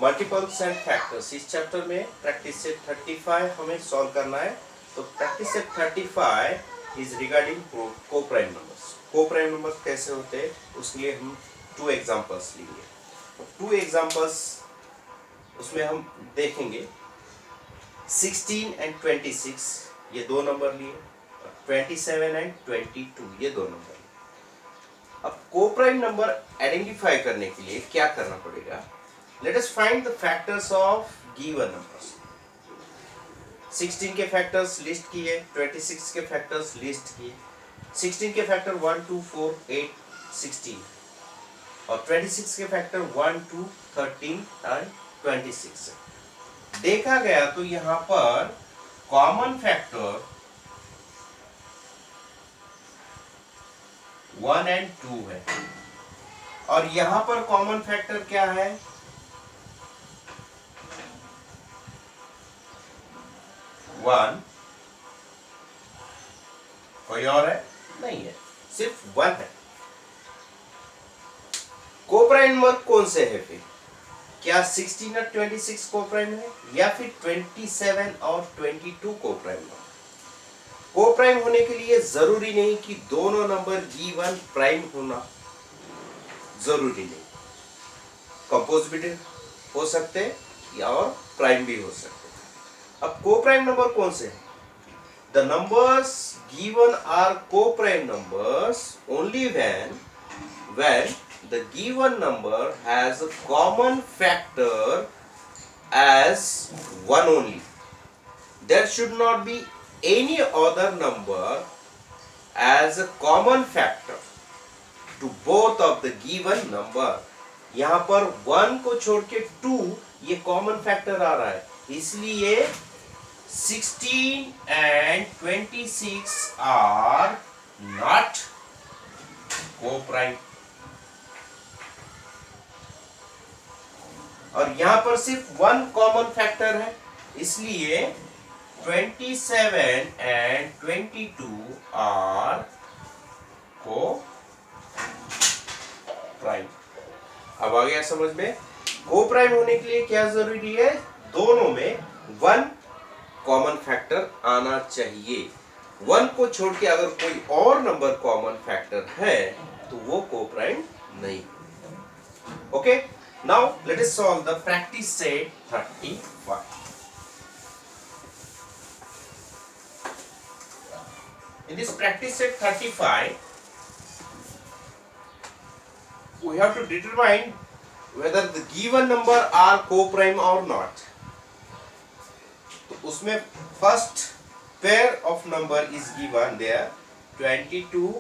Multiples and factors. इस chapter में practice set 35 हमें सॉल्व करना है। तो प्रैक्टिस सेट 35 इज रिगार्डिंग को प्राइम नंबर्स। को प्राइम नंबर्स कैसे होते हैं उसके लिए हम 2 एग्जांपल्स लेंगे। 2 एग्जांपल्स उसमें हम देखेंगे 16 एंड 26 ये 2 नंबर लिए, 27 एंड 22 ये 2 नंबर लिए। अब को प्राइम नंबर आइडेंटिफाई करने के लिए क्या करना पड़ेगा? Let us find the factors of given numbers. 16 के फैक्टर्स लिस्ट किए, 26 के फैक्टर्स लिस्ट किए। 16 के फैक्टर 1, 2, 4, 8, 16 और 26 के फैक्टर 1, 2, 13 और 26 है। देखा गया तो यहाँ पर कॉमन फैक्टर 1 एंड 2 है और यहाँ पर कॉमन फैक्टर क्या है? 1। कोई और है? नहीं है, सिर्फ 1 है। को प्राइम नंबर कौन से है फिर? क्या 16 और 26 को प्राइम है या फिर 27 और 22 को प्राइम है? को प्राइम होने के लिए जरूरी नहीं कि दोनों नंबर गिवन प्राइम होना जरूरी नहीं, कंपोज भी हो सकते या और प्राइम भी हो सकते। अब को प्राइम नंबर कौन से हैं? The numbers given are co-prime numbers only when the given number has a common factor as 1 only. There should not be any other number as a common factor to both of the given number. यहाँ पर 1 को छोड़ के 2 ये common factor आ रहा है, इसलिए 16 and 26 are not co-prime। और यहां पर सिर्फ 1 कॉमन फैक्टर है, इसलिए 27 and 22 are co-prime। अब आ गया समझ में? को-प्राइम होने के लिए क्या जरूरी है? दोनों में 1 कॉमन फैक्टर आना चाहिए। 1 को छोड़ के अगर कोई और नंबर कॉमन फैक्टर है तो वो को-प्राइम नहीं। Okay, now let us solve the practice set 35। In this practice set 35 we have to determine whether the given number are co-prime or not। तो उसमें first pair of number is given there 22,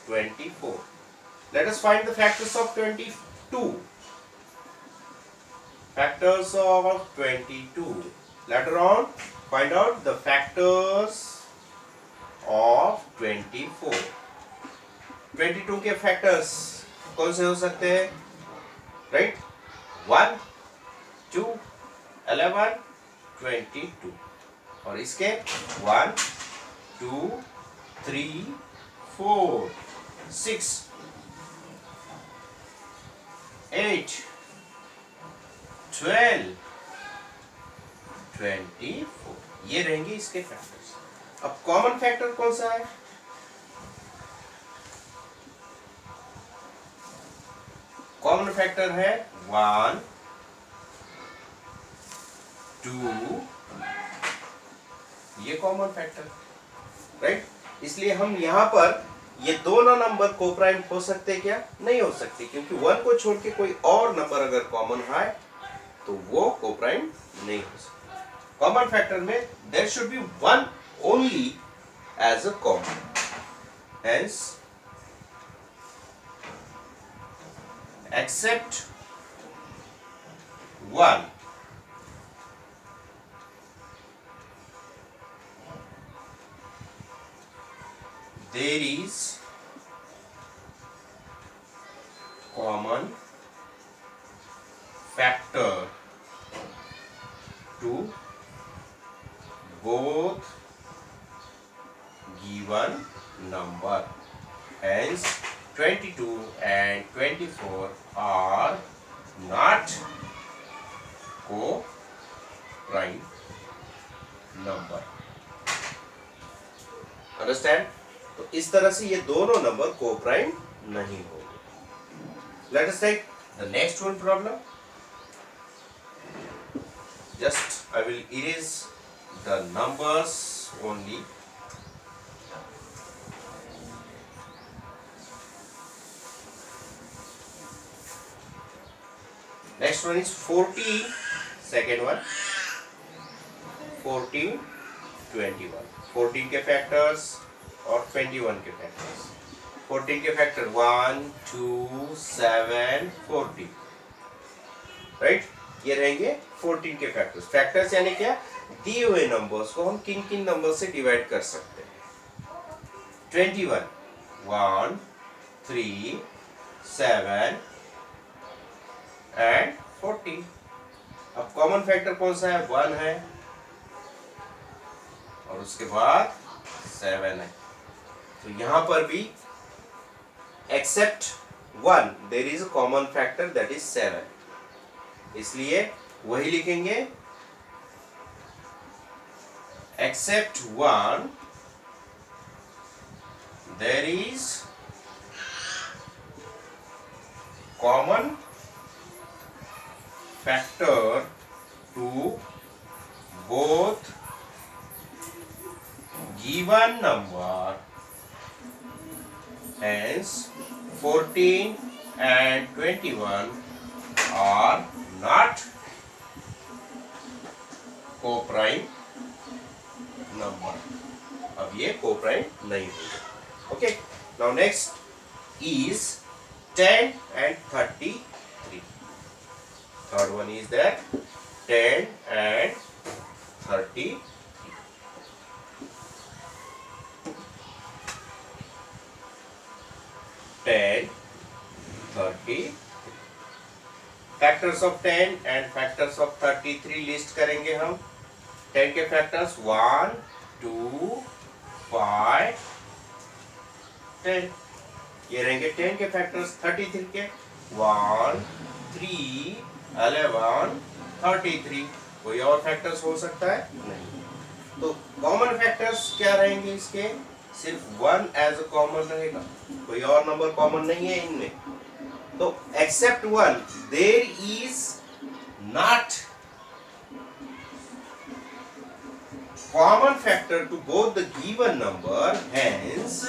24। Let us find the factors of 22। Factors of 22। Later on find out the factors of 24। 22 के factors कौन से हो सकते हैं? Right, 1, 2, 11, 22 और इसके 1, 2, 3, 4, 6, 8, 12, 24 ये रहेंगे इसके फैक्टर्स। अब कॉमन फैक्टर कौन सा है? कॉमन फैक्टर है 1, 2 ये कॉमन फैक्टर, राइट। इसलिए हम यहाँ पर ये दोनों नंबर को प्राइम हो सकते क्या? नहीं हो सकते, क्योंकि 1 को छोड़ के कोई और नंबर अगर कॉमन है तो वो को प्राइम नहीं हो सकता। कॉमन फैक्टर में there should be 1 only as a common, hence except 1 there is common factor to both given number, hence 22 and 24 are not को प्राइम नंबर। अंडरस्टैंड? तो इस तरह से ये दोनों नंबर को प्राइम नहीं होंगे। Let us take the next one problem. Just I will erase the numbers only. Next one is 14, second one 14, 21। 14 के फैक्टर्स और 21 के फैक्टर्स। 14 के फैक्टर 1, 2, 7, 14, राइट? ये रहेंगे 14 के फैक्टर्स। फैक्टर्स यानी क्या? दिए हुए नंबर्स को हम किन किन नंबर से डिवाइड कर सकते हैं। 21, 1, 3, 7 एंड 14। अब कॉमन फैक्टर कौन सा है? 1 है और उसके बाद 7 है। तो यहां पर भी except 1 there is a common factor that is 7, इसलिए वही लिखेंगे। Except 1 there is common factor to both given number, hence 14 and 21 are not co-prime number। अब ये co-prime नहीं होगा। Okay, now next is 10 and 33। Third one is that 10 and 30। 10, 30। Factors of 10 and factors of 33 list करेंगे हम। 10 के factors 1, 2, 5, 10। ये रहेंगे 10 के फैक्टर्स। 33 के 1, 3, 11, 33। कोई और फैक्टर्स हो सकता है? नहीं। तो कॉमन फैक्टर्स क्या रहेंगे इसके? सिर्फ 1 एज अ कॉमन रहेगा, कोई और नंबर कॉमन नहीं है इनमें। तो except 1 there is not common factor to both the given number, hence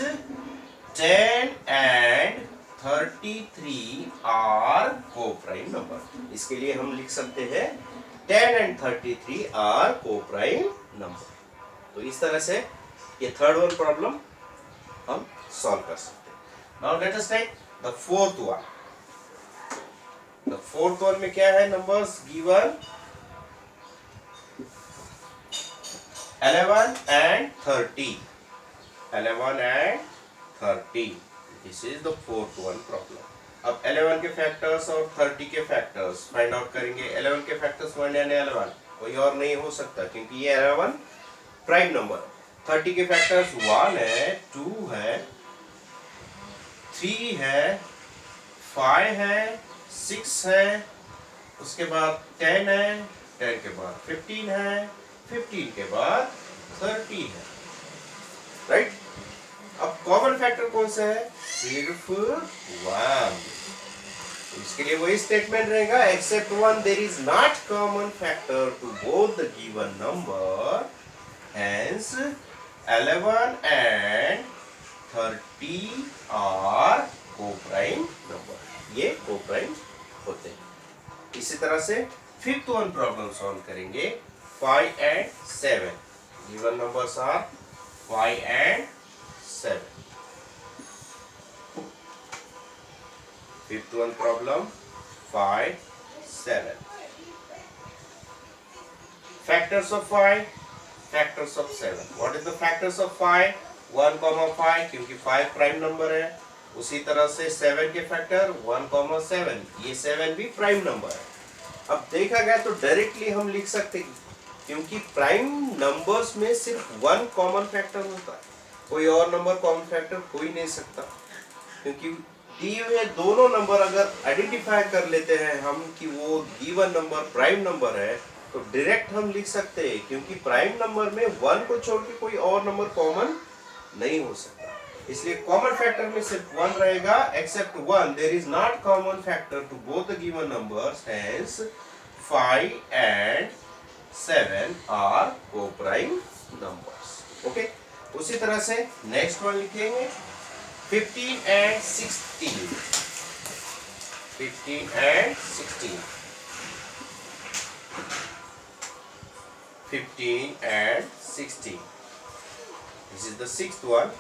10 and 33 are coprime number. इसके लिए हम लिख सकते हैं 10 एंड 33 आर को-प्राइम नंबर। तो इस तरह से ये थर्ड वन प्रॉब्लम हम सॉल्व कर सकते हैं। Now let us take the fourth one. The fourth one में क्या है? Numbers given 11 and 30। 11 and 30। This is the fourth one problem। अब 11 के फैक्टर्स और 30 के फैक्टर्स फाइंड आउट करेंगे। 11 के फैक्टर्स 1 and 11, कोई और नहीं हो सकता क्योंकि ये 11 प्राइम नंबर। 30 के फैक्टर्स 1 है, 2 है, 3 है, 5 है, 6 है, उसके बाद 10 है, 10 के बाद 15 है, 15 के बाद 30 है, राइट? अब कॉमन फैक्टर कौन सा है? सिर्फ 1। इसके लिए वही स्टेटमेंट रहेगा, except 1 there is not common factor to both the given number, hence 11 and 30 are coprime number. ये को-प्राइम होते हैं। इसी तरह से फिफ्थ वन प्रॉब्लम सॉल्व करेंगे। 5 and 7 given numbers are 5 and 7। Fifth one problem 5, 7। Factors of 5, factors of 7। What is the factors of 5? 1, 5 क्योंकि 5 prime number है। उसी तरह से 7 के फैक्टर 1, 7, ये 7 भी प्राइम नंबर है। अब देखा गया तो डायरेक्टली हम लिख सकते हैं क्योंकि प्राइम नंबर्स में सिर्फ 1 कॉमन फैक्टर होता है, कोई और नंबर कॉमन फैक्टर हो ही नहीं सकता क्योंकि दिए हुए दोनों नंबर अगर आइडेंटिफाई कर लेते हैं हम कि वो गिवन नंबर प्राइम नंबर है, तो डायरेक्ट हम लिख सकते हैं, क्योंकि प्राइम नंबर में 1 को छोड़ के कोई और नंबर कॉमन नहीं हो सकता। इसलिए कॉमन फैक्टर में सिर्फ 1 रहेगा, except 1 there is not common factor to both the given numbers, hence 5 and 7 are coprime numbers. Okay, उसी तरह से नेक्स्ट वन लिखेंगे 15 and 16। 15 and 16, 15 and 16. This is the sixth one.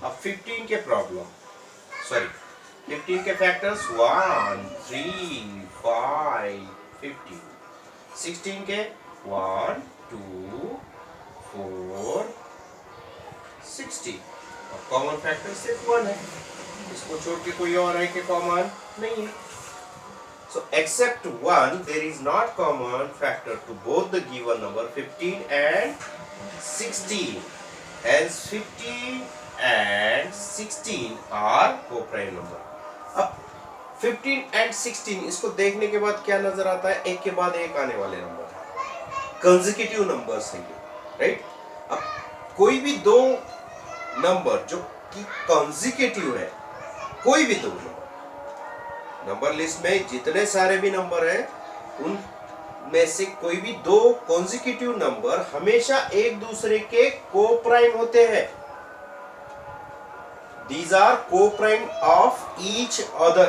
अब 15 के प्रॉब्लम, सॉरी 15 के फैक्टर्स 1, 3, 5, 15। 16 के 1, 2, 4, 16। अब कॉमन फैक्टर सिर्फ 1 है, इसको छोड़ के कोई और है कि कॉमन नहीं है। So except 1, there is not common factor to both the given number 15 and 16. Hence 15 and 16 are co-prime number. अब 15 and 16 इसको देखने के बाद क्या नजर आता है? एक के बाद एक आने वाले नंबर, कंसेक्यूटिव नंबर्स हैं ये, राइट? अब कोई भी दो नंबर जो कि कंसेक्यूटिव है, कोई भी दो नंबर लिस्ट में जितने सारे भी नंबर हैं उनमें से कोई भी दो कॉन्जिक्यूटिव नंबर हमेशा एक दूसरे के को-प्राइम होते हैं। These are co-prime of each other।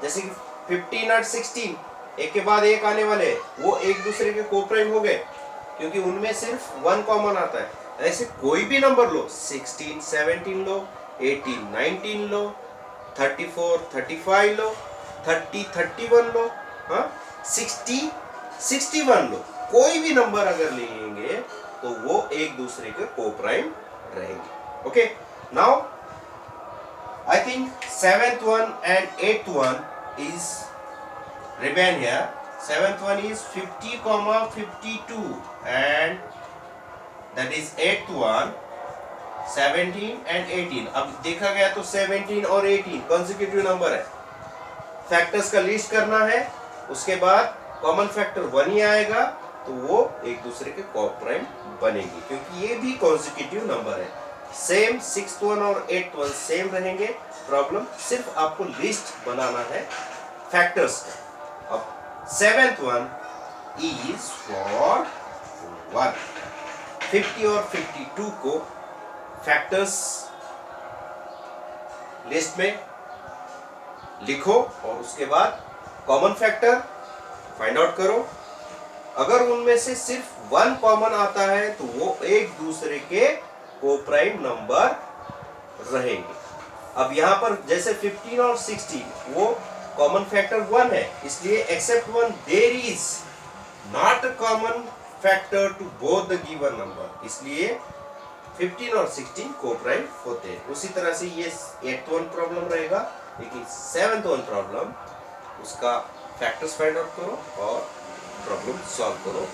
जैसे कि 15 और 16 एक के बाद एक आने वाले, वो एक दूसरे के को-प्राइम हो गए क्योंकि उनमें सिर्फ 1 कॉमन आता है। ऐसे कोई भी नंबर लो, 16 17 लो, 18 19 लो, 34 35 लो, 30 31 लो, हाँ 60 61 लो, कोई भी नंबर अगर लेंगे तो वो एक दूसरे के को-प्राइम रहेंगे। Okay, now I think 7th one and 8th one is remain here। 7th one is 50, 52 and that is 8th one 17 and 18। अब देखा गया तो 17 और 18 कॉन्सेक्यूटिव नंबर है, फैक्टर्स का लिस्ट करना है, उसके बाद कॉमन फैक्टर 1 ही आएगा तो वो एक दूसरे के को-प्राइम बनेंगे क्योंकि ये भी कॉन्सेक्यूटिव नंबर है। सेम 6th one और 8th one सेम रहेंगे। प्रॉब्लम सिर्फ आपको लिस्ट बनाना है फैक्टर्स का। अब 7th one is for 1। 50 और 52 को फैक्टर्स लिस्ट में लिखो और उसके बाद कॉमन फैक्टर फाइंड आउट करो। अगर उनमें से सिर्फ 1 कॉमन आता है तो वो एक दूसरे के को-प्राइम नंबर रहेंगे। अब यहां पर जैसे 15 और 16 वो कॉमन फैक्टर 1 है, इसलिए except 1 there is not a common factor to both the given number, इसलिए 15 और 16 को-प्राइम होते हैं। उसी तरह से ये 8th one प्रॉब्लम रहेगा, लेकिन 7th one प्रॉब्लम उसका फैक्टर्स फाइंड आउट करो और प्रॉब्लम सॉल्व करो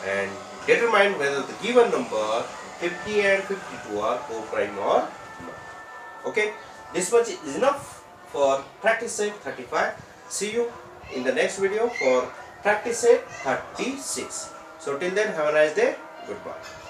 and determine whether the given number 50 and 52 are co-prime or not. Okay, this much is enough for practice set 35. See you in the next video for practice set 36. So till then, have a nice day. Goodbye.